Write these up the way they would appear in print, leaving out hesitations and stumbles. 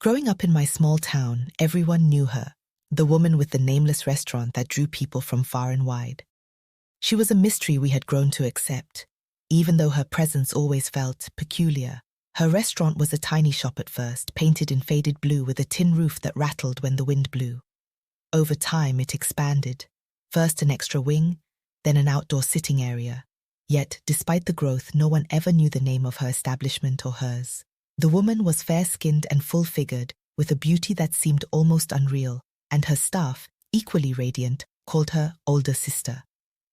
Growing up in my small town, everyone knew her, the woman with the nameless restaurant that drew people from far and wide. She was a mystery we had grown to accept, even though her presence always felt peculiar. Her restaurant was a tiny shop at first, painted in faded blue with a tin roof that rattled when the wind blew. Over time, it expanded, first an extra wing, then an outdoor sitting area. Yet, despite the growth, no one ever knew the name of her establishment or hers. The woman was fair-skinned and full-figured, with a beauty that seemed almost unreal, and her staff, equally radiant, called her older sister.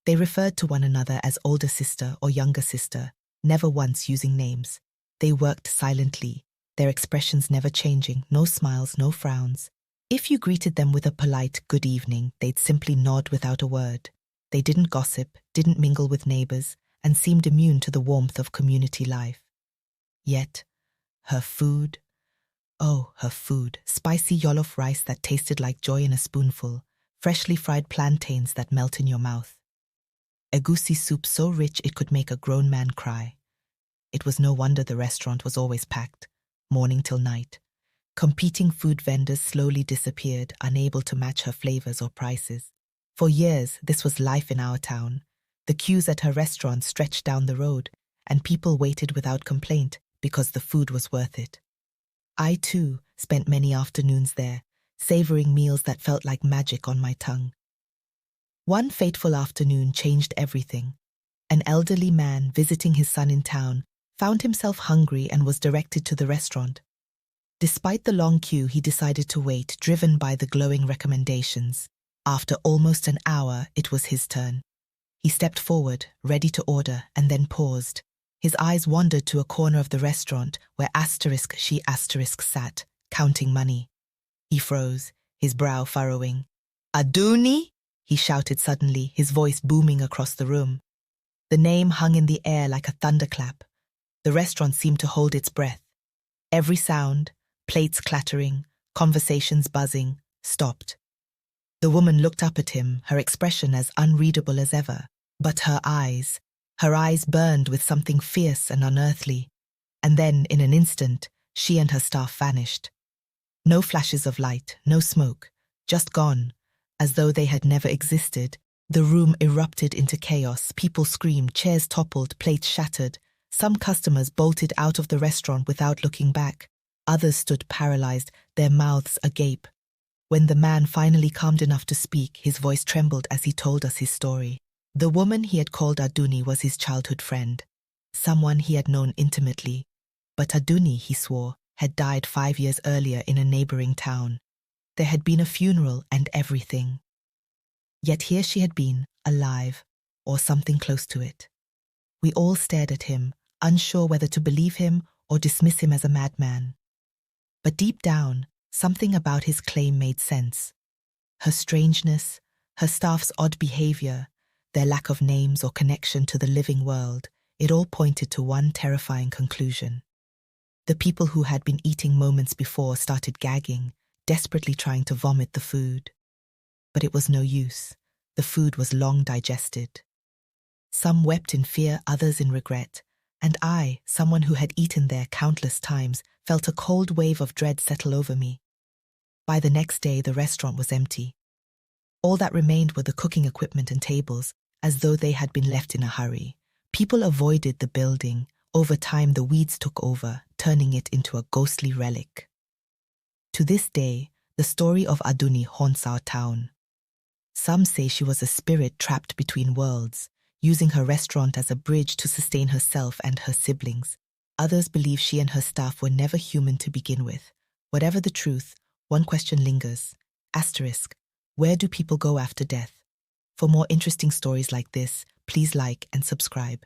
They referred to one another as older sister or younger sister, never once using names. They worked silently, their expressions never changing, no smiles, no frowns. If you greeted them with a polite good evening, they'd simply nod without a word. They didn't gossip, didn't mingle with neighbors, and seemed immune to the warmth of community life. Yet, her food, spicy jollof rice that tasted like joy in a spoonful, freshly fried plantains that melt in your mouth. Egusi soup so rich it could make a grown man cry. It was no wonder the restaurant was always packed, morning till night. Competing food vendors slowly disappeared, unable to match her flavors or prices. For years, this was life in our town. The queues at her restaurant stretched down the road, and people waited without complaint because the food was worth it. I, too, spent many afternoons there, savoring meals that felt like magic on my tongue. One fateful afternoon changed everything. An elderly man visiting his son in town found himself hungry and was directed to the restaurant. Despite the long queue, he decided to wait, driven by the glowing recommendations. After almost an hour, it was his turn. He stepped forward, ready to order, and then paused. His eyes wandered to a corner of the restaurant where she sat, counting money. He froze, his brow furrowing. "Aduni?" he shouted suddenly, his voice booming across the room. The name hung in the air like a thunderclap. The restaurant seemed to hold its breath. Every sound, plates clattering, conversations buzzing, stopped. The woman looked up at him, her expression as unreadable as ever. But her eyes burned with something fierce and unearthly. And then, in an instant, she and her staff vanished. No flashes of light, no smoke, just gone, as though they had never existed. The room erupted into chaos. People screamed, chairs toppled, plates shattered. Some customers bolted out of the restaurant without looking back. Others stood paralyzed, their mouths agape. When the man finally calmed enough to speak, his voice trembled as he told us his story. The woman he had called Aduni was his childhood friend, someone he had known intimately. But Aduni, he swore, had died 5 years earlier in a neighboring town. There had been a funeral and everything. Yet here she had been, alive, or something close to it. We all stared at him, unsure whether to believe him or dismiss him as a madman. But deep down, something about his claim made sense. Her strangeness, her staff's odd behavior, their lack of names or connection to the living world, it all pointed to one terrifying conclusion. The people who had been eating moments before started gagging, desperately trying to vomit the food. But it was no use. The food was long digested. Some wept in fear, others in regret, and I, someone who had eaten there countless times, felt a cold wave of dread settle over me. By the next day, the restaurant was empty. All that remained were the cooking equipment and tables, as though they had been left in a hurry. People avoided the building. Over time, the weeds took over, turning it into a ghostly relic. To this day, the story of Aduni haunts our town. Some say she was a spirit trapped between worlds, using her restaurant as a bridge to sustain herself and her siblings. Others believe she and her staff were never human to begin with. Whatever the truth, one question lingers. Asterisk, where do people go after death? For more interesting stories like this, please like and subscribe.